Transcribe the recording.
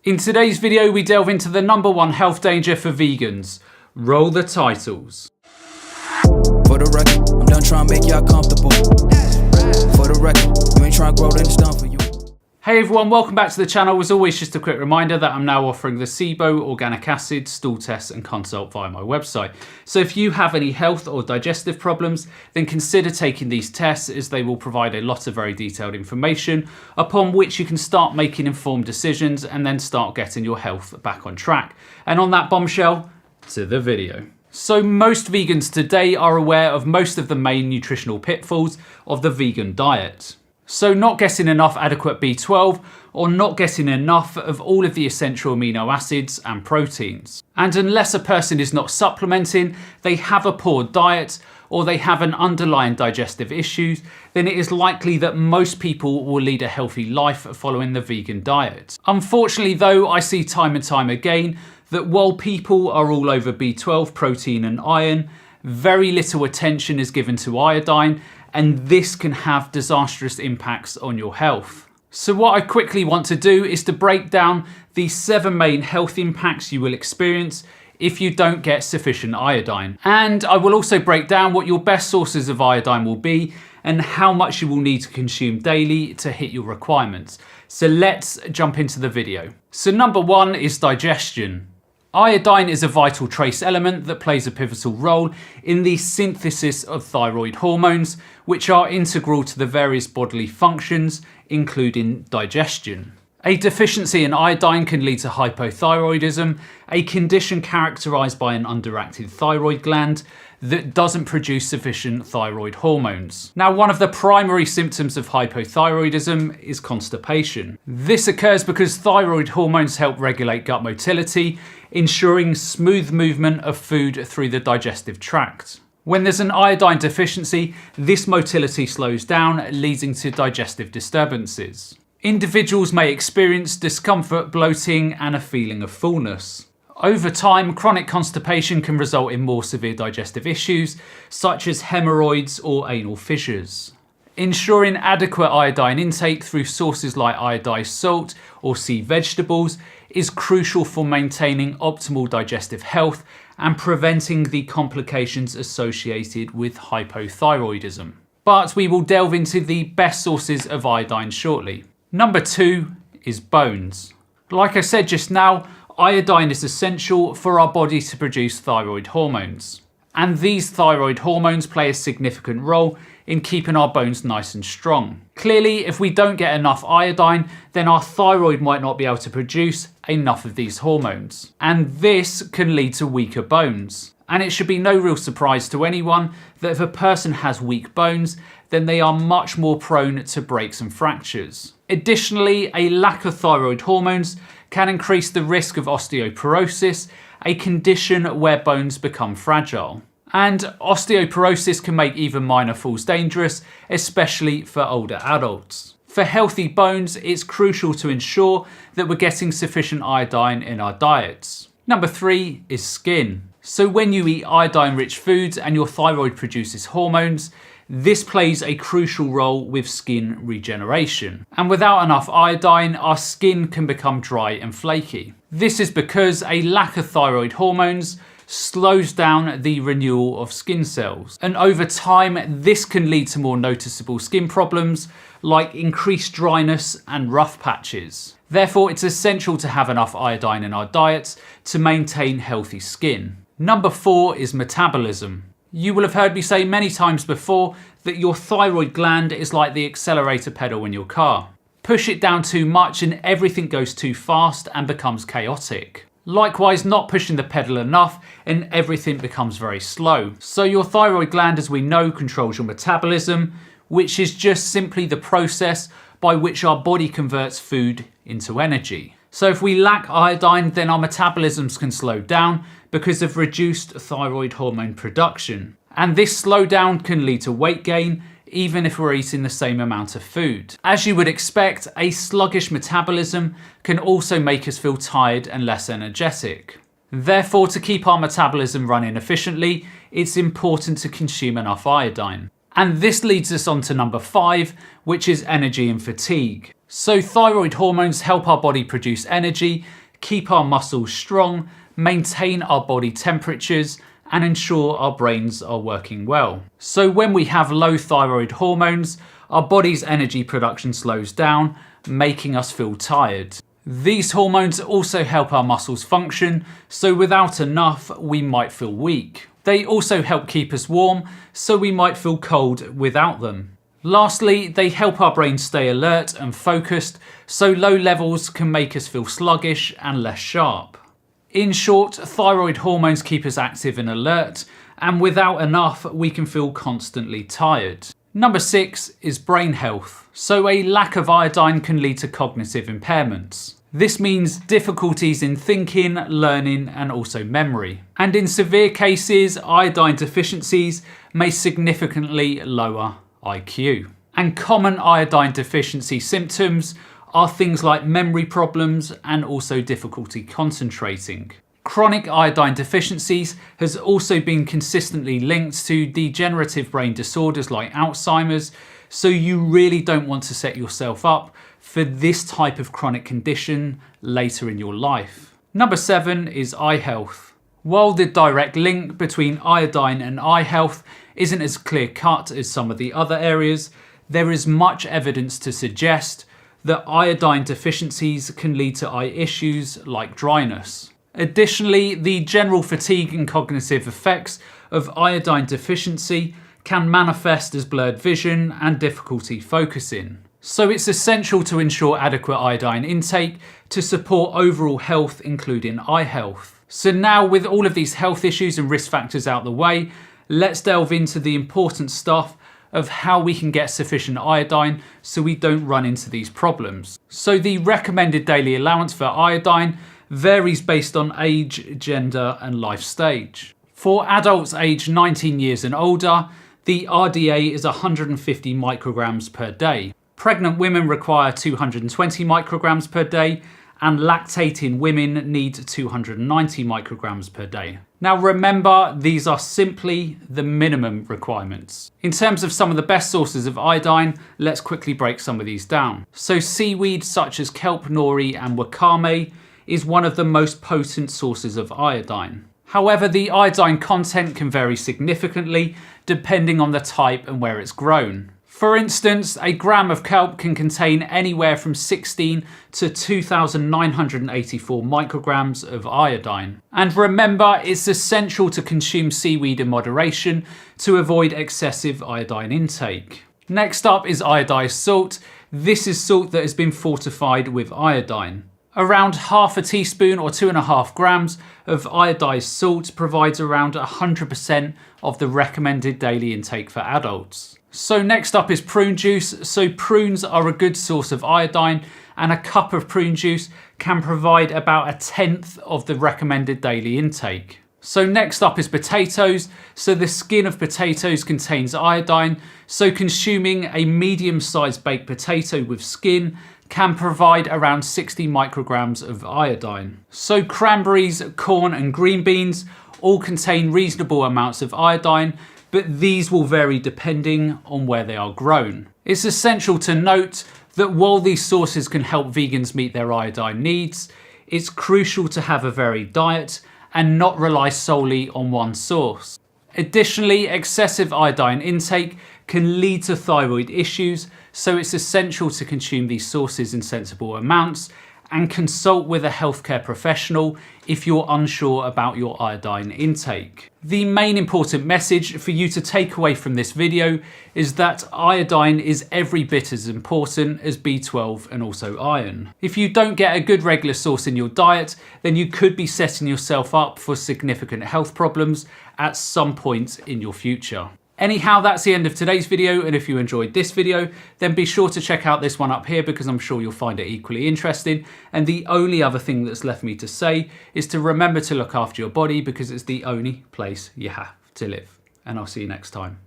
In today's video, we delve into the #1 health danger for vegans. Roll the titles. For the record, I'm done trying to make y'all comfortable. For the record, you ain't trying to grow, then it's done for you. Hey everyone, welcome back to the channel. As always, just a quick reminder that I'm now offering the SIBO, organic acid, stool tests and consult via my website. So if you have any health or digestive problems, then consider taking these tests as they will provide a lot of very detailed information upon which you can start making informed decisions and then start getting your health back on track. And on that bombshell, to the video. So most vegans today are aware of most of the main nutritional pitfalls of the vegan diet. So not getting enough adequate B12 or not getting enough of all of the essential amino acids and proteins. And unless a person is not supplementing, they have a poor diet or they have an underlying digestive issues, then it is likely that most people will lead a healthy life following the vegan diet. Unfortunately though, I see time and time again that while people are all over B12, protein and iron, very little attention is given to iodine, and this can have disastrous impacts on your health. So what I quickly want to do is to break down the 7 main health impacts you will experience if you don't get sufficient iodine. And I will also break down what your best sources of iodine will be and how much you will need to consume daily to hit your requirements. So let's jump into the video. So #1 is digestion. Iodine is a vital trace element that plays a pivotal role in the synthesis of thyroid hormones, which are integral to the various bodily functions, including digestion. A deficiency in iodine can lead to hypothyroidism, a condition characterized by an underactive thyroid gland that doesn't produce sufficient thyroid hormones. Now, one of the primary symptoms of hypothyroidism is constipation. This occurs because thyroid hormones help regulate gut motility, ensuring smooth movement of food through the digestive tract. When there's an iodine deficiency, this motility slows down, leading to digestive disturbances. Individuals may experience discomfort, bloating, and a feeling of fullness. Over time, chronic constipation can result in more severe digestive issues, such as hemorrhoids or anal fissures. Ensuring adequate iodine intake through sources like iodized salt or sea vegetables is crucial for maintaining optimal digestive health and preventing the complications associated with hypothyroidism. But we will delve into the best sources of iodine shortly. #2 is bones. Like I said just now, iodine is essential for our body to produce thyroid hormones. And these thyroid hormones play a significant role in keeping our bones nice and strong. Clearly, if we don't get enough iodine, then our thyroid might not be able to produce enough of these hormones. And this can lead to weaker bones. And it should be no real surprise to anyone that if a person has weak bones, then they are much more prone to breaks and fractures. Additionally, a lack of thyroid hormones can increase the risk of osteoporosis, a condition where bones become fragile. And osteoporosis can make even minor falls dangerous, especially for older adults. For healthy bones, it's crucial to ensure that we're getting sufficient iodine in our diets. #3 is skin. So when you eat iodine-rich foods and your thyroid produces hormones, this plays a crucial role with skin regeneration. And without enough iodine, our skin can become dry and flaky. This is because a lack of thyroid hormones slows down the renewal of skin cells. And over time, this can lead to more noticeable skin problems like increased dryness and rough patches. Therefore, it's essential to have enough iodine in our diets to maintain healthy skin. #4 is metabolism. You will have heard me say many times before that your thyroid gland is like the accelerator pedal in your car. Push it down too much and everything goes too fast and becomes chaotic. Likewise, not pushing the pedal enough and everything becomes very slow. So your thyroid gland, as we know, controls your metabolism, which is just simply the process by which our body converts food into energy. So if we lack iodine, then our metabolisms can slow down because of reduced thyroid hormone production. And this slowdown can lead to weight gain, even if we're eating the same amount of food. As you would expect, a sluggish metabolism can also make us feel tired and less energetic. Therefore, to keep our metabolism running efficiently, it's important to consume enough iodine. And this leads us on to #5, which is energy and fatigue. So thyroid hormones help our body produce energy, keep our muscles strong, maintain our body temperatures, and ensure our brains are working well. So when we have low thyroid hormones, our body's energy production slows down, making us feel tired. These hormones also help our muscles function, so without enough, we might feel weak. They also help keep us warm, so we might feel cold without them. Lastly, they help our brain stay alert and focused, so low levels can make us feel sluggish and less sharp. In short, thyroid hormones keep us active and alert, and without enough, we can feel constantly tired. Number 6 is brain health. So a lack of iodine can lead to cognitive impairments. This means difficulties in thinking, learning, and also memory. And in severe cases, iodine deficiencies may significantly lower IQ. And common iodine deficiency symptoms are things like memory problems and also difficulty concentrating. Chronic iodine deficiencies has also been consistently linked to degenerative brain disorders like Alzheimer's, so you really don't want to set yourself up for this type of chronic condition later in your life. Number 7 is eye health. While the direct link between iodine and eye health isn't as clear cut as some of the other areas, there is much evidence to suggest that iodine deficiencies can lead to eye issues like dryness. Additionally, the general fatigue and cognitive effects of iodine deficiency can manifest as blurred vision and difficulty focusing. So it's essential to ensure adequate iodine intake to support overall health, including eye health. So now, with all of these health issues and risk factors out the way, let's delve into the important stuff of how we can get sufficient iodine so we don't run into these problems. So the recommended daily allowance for iodine varies based on age, gender, and life stage. For adults aged 19 years and older, the RDA is 150 micrograms per day. Pregnant women require 220 micrograms per day, and lactating women need 290 micrograms per day. Now remember, these are simply the minimum requirements. In terms of some of the best sources of iodine, let's quickly break some of these down. So seaweed such as kelp, nori, and wakame is one of the most potent sources of iodine. However, the iodine content can vary significantly depending on the type and where it's grown. For instance, a gram of kelp can contain anywhere from 16 to 2,984 micrograms of iodine. And remember, it's essential to consume seaweed in moderation to avoid excessive iodine intake. Next up is iodized salt. This is salt that has been fortified with iodine. Around half a teaspoon or 2.5 grams of iodized salt provides around 100% of the recommended daily intake for adults. So next up is prune juice. So prunes are a good source of iodine, and a cup of prune juice can provide about 1/10 of the recommended daily intake. So next up is potatoes. So the skin of potatoes contains iodine, so consuming a medium-sized baked potato with skin can provide around 60 micrograms of iodine. So cranberries, corn, and green beans all contain reasonable amounts of iodine, but these will vary depending on where they are grown. It's essential to note that while these sources can help vegans meet their iodine needs, it's crucial to have a varied diet and not rely solely on one source. Additionally, excessive iodine intake can lead to thyroid issues, so it's essential to consume these sources in sensible amounts and consult with a healthcare professional if you're unsure about your iodine intake. The main important message for you to take away from this video is that iodine is every bit as important as B12 and also iron. If you don't get a good regular source in your diet, then you could be setting yourself up for significant health problems at some point in your future. Anyhow, that's the end of today's video, and if you enjoyed this video, then be sure to check out this one up here because I'm sure you'll find it equally interesting. And the only other thing that's left me to say is to remember to look after your body because it's the only place you have to live. And I'll see you next time.